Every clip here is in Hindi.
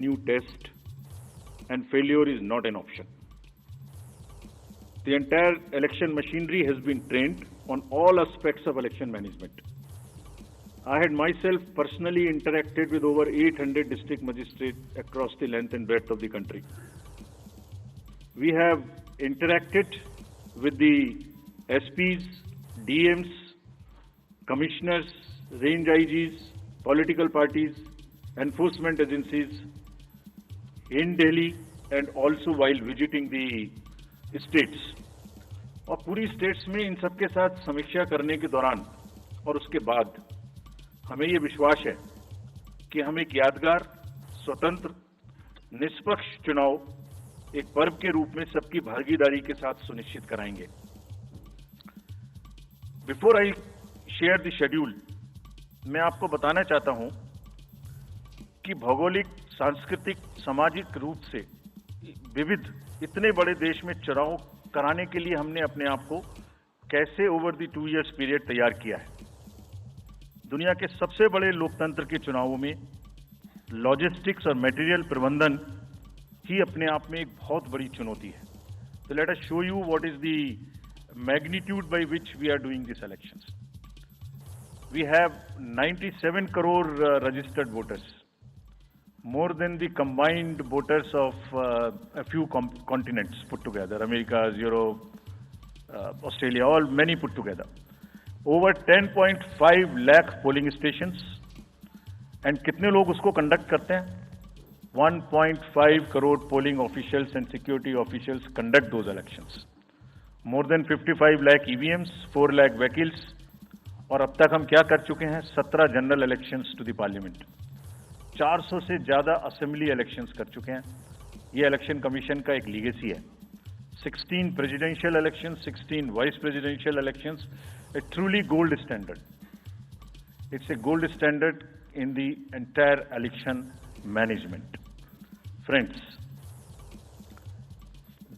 new test, and failure is not an option. The entire election machinery has been trained on all aspects of election management. I had myself personally interacted with over 800 district magistrates across the length and breadth of the country. We have interacted with the SPs, DMs, commissioners, range IGs, political parties, enforcement agencies in Delhi and also while visiting the states. और पूरी स्टेट्स में इन सबके साथ समीक्षा करने के दौरान और उसके बाद हमें ये विश्वास है कि हम एक यादगार, स्वतंत्र, निष्पक्ष चुनाव एक पर्व के रूप में सबकी भागीदारी के साथ सुनिश्चित कराएंगे। Before I share the schedule, मैं आपको बताना चाहता हूं कि भौगोलिक, सांस्कृतिक, सामाजिक रूप से विविध इतने बड़े देश में चुनाव कराने के लिए हमने अपने आप को कैसे ओवर द 2 इयर्स पीरियड तैयार किया है। दुनिया के सबसे बड़े लोकतंत्र के चुनावों में लॉजिस्टिक्स और मटेरियल प्रबंधन ही अपने आप में एक बहुत बड़ी चुनौती है। तो let us show you what is the magnitude by which we are doing this elections. We have 97 crore registered voters, more than the combined voters of a few continents put together, America, Europe, Australia, all many put together. Over 10.5 lakh polling stations, and कितने लोग उसको conduct करते हैं? 1.5 crore polling officials and security officials conduct those elections. More than 55 lakh EVMs, 4 lakh vehicles, और अब तक हम क्या कर चुके हैं? 17 general elections to the parliament, 400 से ज्यादा असेंबली इलेक्शंस कर चुके हैं। ये इलेक्शन कमीशन का एक लीगेसी है। 16 presidential election, 16 vice presidential elections, a truly gold standard. It's a gold standard in the entire election management. Friends,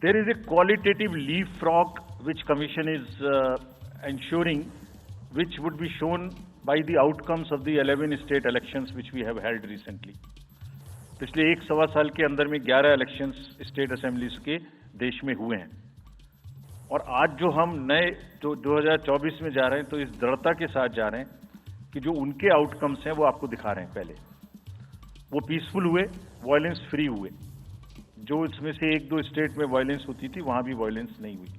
there is a qualitative leapfrog which commission is ensuring, which would be shown by the outcomes of the 11 state elections which we have held recently. पिछले 1-1.25 साल के अंदर में 11 इलेक्शंस स्टेट असेंबलीज के देश में हुए हैं, और आज जो हम नए जो 2024 में जा रहे हैं तो इस दृढ़ता के साथ जा रहे हैं कि जो उनके आउटकम्स हैं वो आपको दिखा रहे हैं। पहले वो पीसफुल हुए, वायलेंस फ्री हुए। जो इसमें से 1-2 स्टेट में वायलेंस होती थी वहां भी वायलेंस नहीं हुई।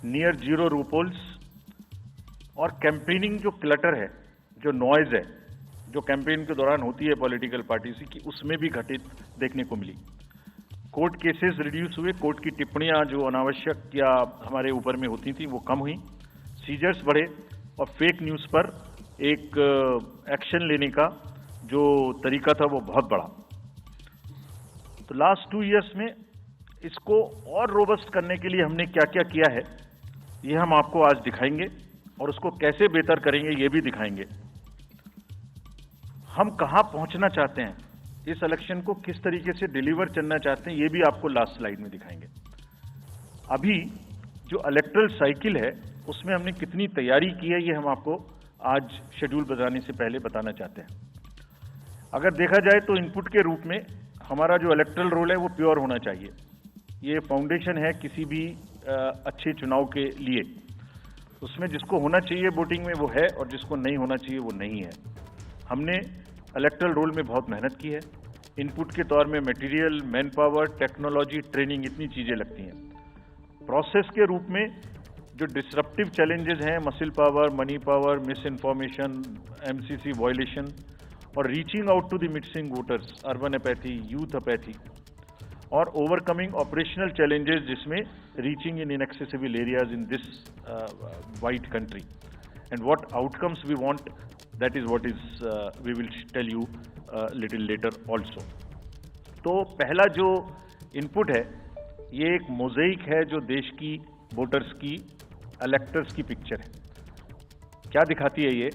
नियर जीरो रूपोल्स, और कैंपेनिंग जो क्लटर है, जो नॉइज है, जो कैंपेन के दौरान होती है पॉलिटिकल पार्टीज की, उसमें भी घटित देखने को मिली। कोर्ट केसेस रिड्यूस हुए, कोर्ट की टिप्पणियां जो अनावश्यक या हमारे ऊपर में होती थी वो कम हुई, सीजर्स बढ़े, और फेक न्यूज पर एक एक्शन लेने का जो तरीका था वो बहुत बढ़ा। तो लास्ट 2 इयर्स में इसको और रोबस्ट करने के लिए हमने क्या क्या किया है ये हम आपको आज दिखाएंगे, और उसको कैसे बेहतर करेंगे ये भी दिखाएंगे। हम कहां पहुंचना चाहते हैं, इस इलेक्शन को किस तरीके से डिलीवर करना चाहते हैं, ये भी आपको लास्ट स्लाइड में दिखाएंगे। अभी जो इलेक्टरल साइकिल है उसमें हमने कितनी तैयारी की है ये हम आपको आज शेड्यूल बताने से पहले बताना चाहते हैं। अगर देखा जाए तो इनपुट के रूप में हमारा जो इलेक्टरल रोल है वो प्योर होना चाहिए। ये फाउंडेशन है किसी भी अच्छे चुनाव के लिए। उसमें जिसको होना चाहिए वोटिंग में वो है, और जिसको नहीं होना चाहिए वो नहीं है। हमने इलेक्टरल रोल में बहुत मेहनत की है। इनपुट के तौर में material, manpower, technology, training, इतनी चीजें लगती हैं। प्रोसेस के रूप में जो डिसरप्टिव चैलेंजेस हैं, muscle power, money power, misinformation, MCC violation, और reaching out to the missing voters, urban apathy, youth apathy, और ओवरकमिंग ऑपरेशनल चैलेंजेस जिसमें reaching in inaccessible areas in this wide country, and what outcomes we want, that is what is we will tell you little later also. तो पहला जो इनपुट है ये एक मोज़ेइक है जो देश की वोटर्स की, इलेक्टर्स की पिक्चर है। क्या दिखाती है ये?